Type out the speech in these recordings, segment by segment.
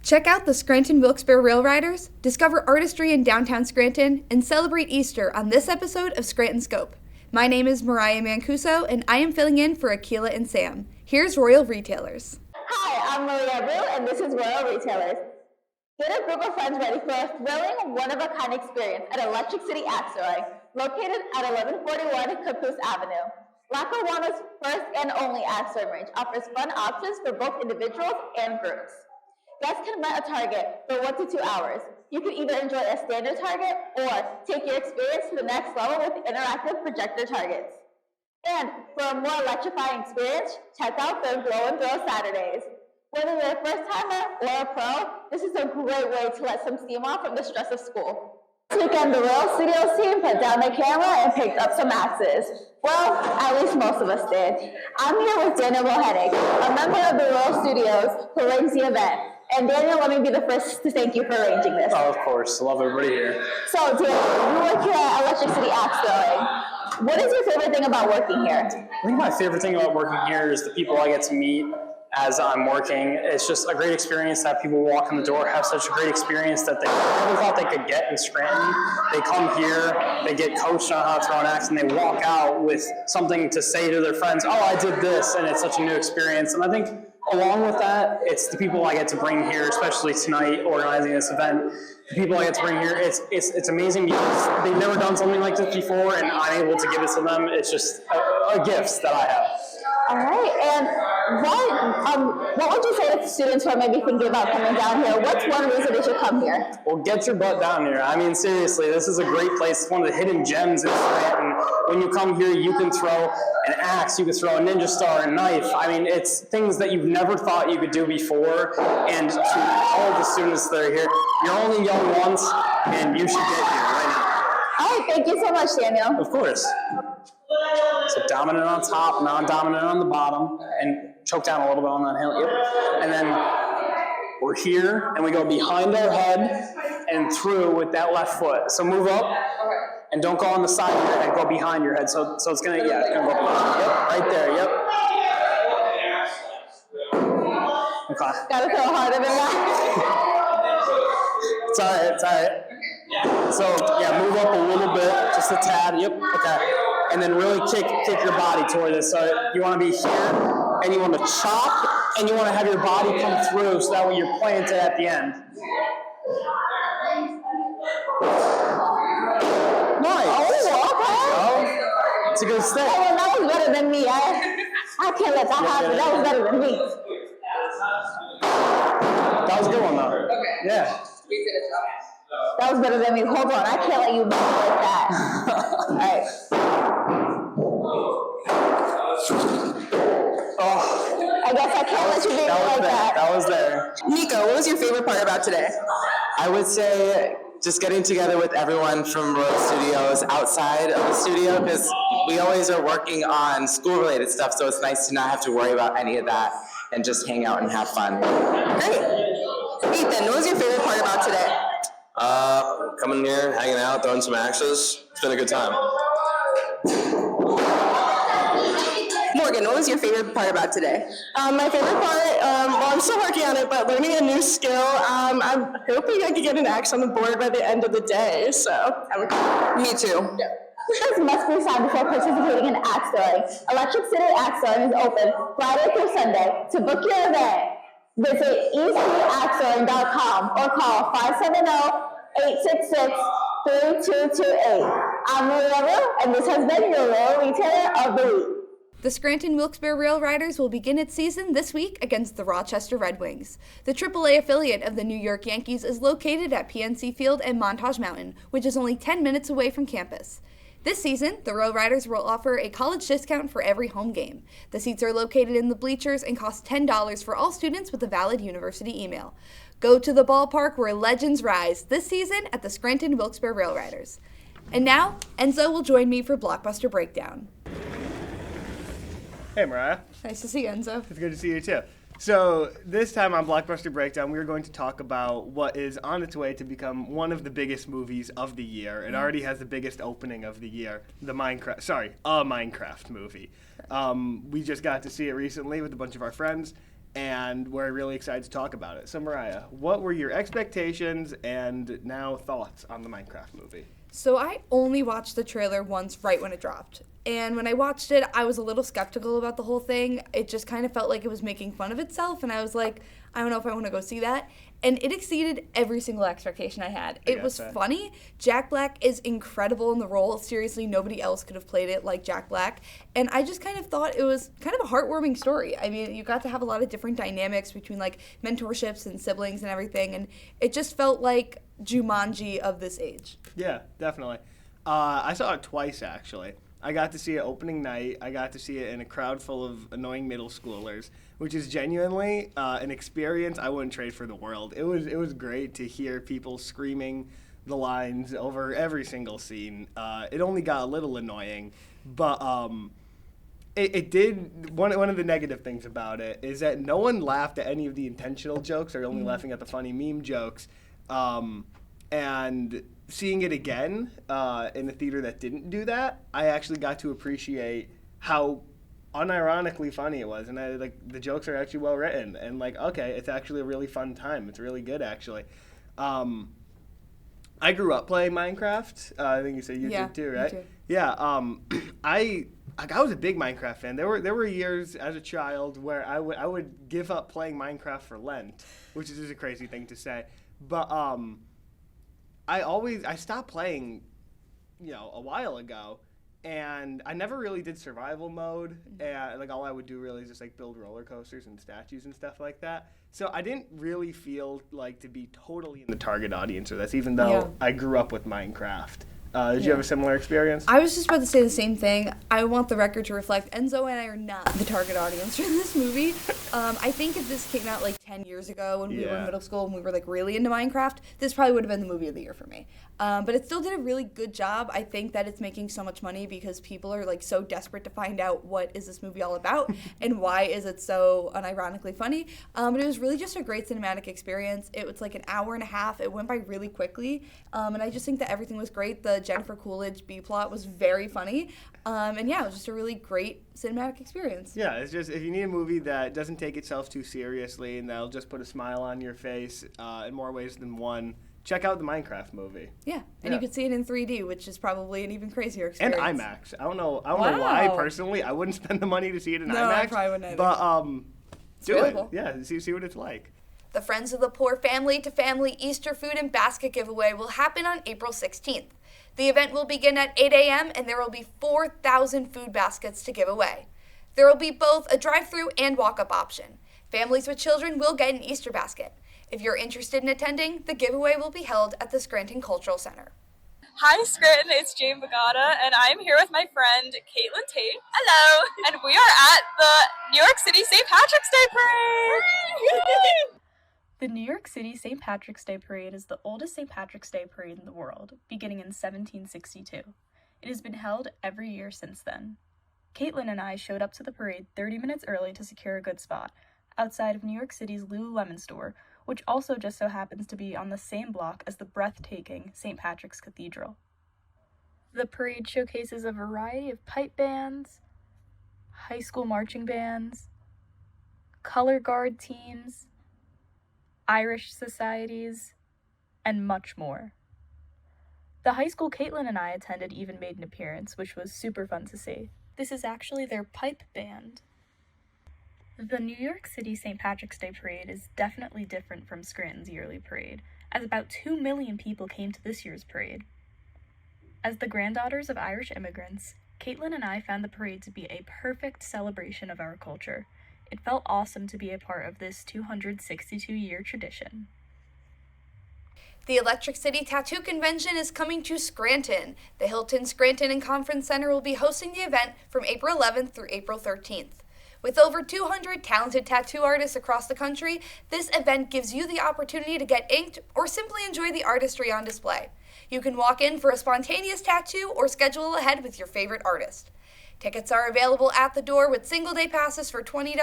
Check out the Scranton Wilkes-Barre Railriders, discover artistry in Downtown Scranton, and celebrate Easter on this episode of Scranton Scope. My name is Mariah Mancuso, and I am filling in for Akila and Sam. Here's Royal Retailers. Hi, I'm Maria Rue, and this is Royal Retailers. Get a group of friends ready for a thrilling, one-of-a-kind experience at Electric City Axe located at 1141 Caboose Avenue. Lackawanna's first and only axe throwing range offers fun options for both individuals and groups. Guests can rent a target for 1 to 2 hours. You can either enjoy a standard target or take your experience to the next level with interactive projector targets. And for a more electrifying experience, check out their Glow and Throw Saturdays. Whether you're a first-timer or a pro, this is a great way to let some steam off from the stress of school. This weekend, the Royal Studios team put down their camera and picked up some axes. Well, at least most of us did. I'm here with Daniel Bohenig, a member of the Royal Studios who arranged the event. And Daniel, let me be the first to thank you for arranging this. Oh, of course. I love everybody here. So, Daniel, you work here at Electric City Axe Throwing. What is your favorite thing about working here? I think my favorite thing about working here is the people I get to meet as I'm working. It's just a great experience that people walk in the door, have such a great experience that they never thought they could get in Scranton. They come here, they get coached on how to throw an axe, and they walk out with something to say to their friends, oh, I did this, and it's such a new experience. And I think along with that, it's the people I get to bring here, especially tonight, organizing this event. The people I get to bring here, it's amazing because they've never done something like this before, and I'm able to give it to them. It's just a gift that I have. All right, and what would you say to students who are maybe thinking about coming down here? What's one reason they should come here? Well, get your butt down here. I mean, seriously, this is a great place. It's one of the hidden gems in Scranton. When you come here, you can throw an axe, you can throw a ninja star, a knife. I mean, it's things that you've never thought you could do before. And to all of the students that are here, you're only young once, and you should get here right now. All right, thank you so much, Daniel. Of course. So dominant on top, non-dominant on the bottom, and choke down a little bit on that hill. Yep. And then we're here, and we go behind our head and through with that left foot. So move up, and don't go on the side of your head, go behind your head. So it's gonna, it's gonna go behind. Yep, right there, yep. Okay. Gotta throw harder than that. It's all right. So yeah, move up a little bit, just a tad. Yep. Okay. And then really kick your body toward this. So you want to be here, and you want to chop, and you want to have your body come through, so that way you're planted at the end. Nice. Oh, okay. Oh, it's a good step. Oh, well, that was better than me. I can't let that happen. That was better than me. That was a good one, though. Okay. Yeah. That was better than me. Hold on, I can't let you move like that. All right. Oh, I guess I can't let you do it like that. That was there. Nico, what was your favorite part about today? I would say just getting together with everyone from Royal Studios outside of the studio, because we always are working on school-related stuff, so it's nice to not have to worry about any of that and just hang out and have fun. Great. Ethan, what was your favorite part about today? Coming here, hanging out, throwing some axes. It's been a good time. Morgan, what was your favorite part about today? My favorite part, well, I'm still working on it, but learning a new skill. I'm hoping I can get an axe on the board by the end of the day, so Me too. Yeah. This must be signed before participating in axe throwing. Electric City Axe Throwing is open Friday through Sunday. To book your event, visit ecAxeThrowing.com or call 570-866-3228. I'm Maria Rue, and this has been your Royal Retailer of the Week. The Scranton Wilkes-Barre Railriders will begin its season this week against the Rochester Red Wings. The AAA affiliate of the New York Yankees is located at PNC Field and Montage Mountain, which is only 10 minutes away from campus. This season, the Railriders will offer a college discount for every home game. The seats are located in the bleachers and cost $10 for all students with a valid university email. Go to the ballpark where legends rise this season at the Scranton Wilkes-Barre Railriders. And now, Enzo will join me for Blockbuster Breakdown. Hey, Mariah. Nice to see you, Enzo. It's good to see you, too. So this time on Blockbuster Breakdown, we are going to talk about what is on its way to become one of the biggest movies of the year. It already has the biggest opening of the year, a Minecraft movie. We just got to see it recently with a bunch of our friends, and we're really excited to talk about it. So Mariah, what were your expectations and now thoughts on the Minecraft movie? So I only watched the trailer once right when it dropped. And when I watched it, I was a little skeptical about the whole thing. It just kind of felt like it was making fun of itself, and I was like, I don't know if I want to go see that. And it exceeded every single expectation I had. It was funny. Jack Black is incredible in the role. Seriously, nobody else could have played it like Jack Black. And I just kind of thought it was kind of a heartwarming story. I mean, you got to have a lot of different dynamics between like mentorships and siblings and everything. And it just felt like Jumanji of this age. Yeah, definitely. I saw it twice, actually. I got to see it opening night. I got to see it in a crowd full of annoying middle schoolers, which is genuinely an experience I wouldn't trade for the world. It was great to hear people screaming the lines over every single scene. It only got a little annoying, but it did. One of the negative things about it is that no one laughed at any of the intentional jokes. They're only laughing at the funny meme jokes. And seeing it again in a theater that didn't do that, I actually got to appreciate how unironically funny it was, and the jokes are actually well written, and okay, it's actually a really fun time. It's really good, actually. I grew up playing Minecraft. I think you said you did too, right? Me too. Yeah. I was a big Minecraft fan. There were years as a child where I would give up playing Minecraft for Lent, which is just a crazy thing to say, but I stopped playing, a while ago, and I never really did survival mode, and all I would do really is just build roller coasters and statues and stuff like that. So I didn't really feel like to be totally in the target audience for this, even though I grew up with Minecraft. Did you have a similar experience? I was just about to say the same thing. I want the record to reflect Enzo and I are not the target audience for this movie. I think if this came out 10 years ago when we were in middle school and we were really into Minecraft, this probably would have been the movie of the year for me. But it still did a really good job. I think that it's making so much money because people are so desperate to find out what is this movie all about and why is it so unironically funny. But it was really just a great cinematic experience. It was an hour and a half. It went by really quickly. And I just think that everything was great. The Jennifer Coolidge B-plot was very funny. And it was just a really great cinematic experience. Yeah, it's just, if you need a movie that doesn't take itself too seriously and that'll just put a smile on your face in more ways than one, check out the Minecraft movie. Yeah, and you could see it in 3D, which is probably an even crazier experience. And IMAX. I don't know why, personally. I wouldn't spend the money to see it in IMAX. No, I probably wouldn't either. But do it. Available. Yeah, see what it's like. The Friends of the Poor Family to Family Easter Food and Basket Giveaway will happen on April 16th. The event will begin at 8 a.m. and there will be 4,000 food baskets to give away. There will be both a drive-through and walk-up option. Families with children will get an Easter basket. If you're interested in attending, the giveaway will be held at the Scranton Cultural Center. Hi Scranton, it's Jane Bagata, and I'm here with my friend Caitlin Tate. Hello! And we are at the New York City St. Patrick's Day Parade! The New York City St. Patrick's Day Parade is the oldest St. Patrick's Day parade in the world, beginning in 1762. It has been held every year since then. Caitlin and I showed up to the parade 30 minutes early to secure a good spot, outside of New York City's Lululemon store, which also just so happens to be on the same block as the breathtaking St. Patrick's Cathedral. The parade showcases a variety of pipe bands, high school marching bands, color guard teams, Irish societies, and much more. The high school Caitlin and I attended even made an appearance, which was super fun to see. This is actually their pipe band. The New York City St. Patrick's Day Parade is definitely different from Scranton's yearly parade, as about 2 million people came to this year's parade. As the granddaughters of Irish immigrants, Caitlin and I found the parade to be a perfect celebration of our culture. It felt awesome to be a part of this 262-year tradition. The Electric City Tattoo Convention is coming to Scranton. The Hilton Scranton and Conference Center will be hosting the event from April 11th through April 13th. With over 200 talented tattoo artists across the country, this event gives you the opportunity to get inked or simply enjoy the artistry on display. You can walk in for a spontaneous tattoo or schedule ahead with your favorite artist. Tickets are available at the door with single-day passes for $20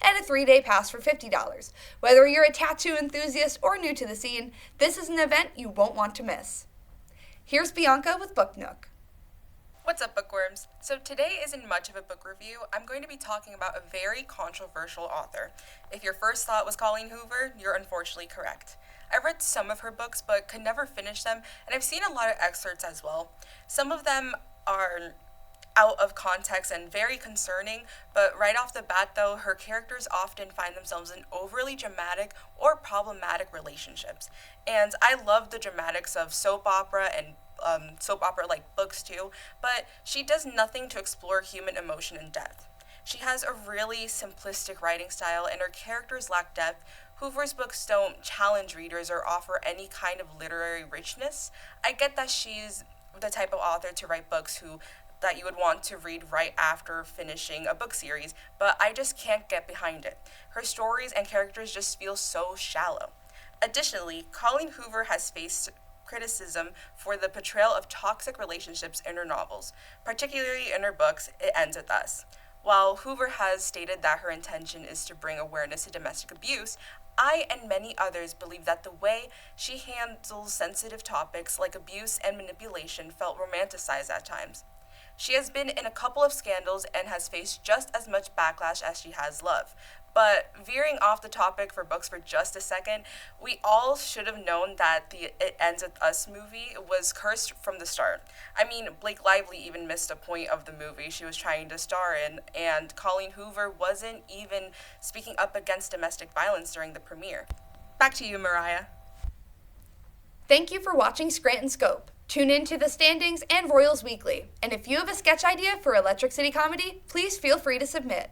and a 3-day pass for $50. Whether you're a tattoo enthusiast or new to the scene, this is an event you won't want to miss. Here's Bianca with Book Nook. What's up, bookworms? So today isn't much of a book review. I'm going to be talking about a very controversial author. If your first thought was Colleen Hoover, you're unfortunately correct. I read some of her books but could never finish them, and I've seen a lot of excerpts as well. Some of them are out of context and very concerning, but right off the bat though, her characters often find themselves in overly dramatic or problematic relationships. And I love the dramatics of soap opera and soap opera like books too, but she does nothing to explore human emotion and depth. She has a really simplistic writing style and her characters lack depth. Hoover's books don't challenge readers or offer any kind of literary richness. I get that she's the type of author to write books that you would want to read right after finishing a book series, but I just can't get behind it. Her stories and characters just feel so shallow. Additionally, Colleen Hoover has faced criticism for the portrayal of toxic relationships in her novels, particularly in her books, It Ends With Us. While Hoover has stated that her intention is to bring awareness to domestic abuse, I and many others believe that the way she handles sensitive topics like abuse and manipulation felt romanticized at times. She has been in a couple of scandals and has faced just as much backlash as she has love. But veering off the topic for books for just a second, we all should have known that the It Ends With Us movie was cursed from the start. I mean, Blake Lively even missed a point of the movie she was trying to star in, and Colleen Hoover wasn't even speaking up against domestic violence during the premiere. Back to you, Mariah. Thank you for watching Scranton Scope. Tune in to the standings and Royals Weekly. And if you have a sketch idea for Electric City Comedy, please feel free to submit.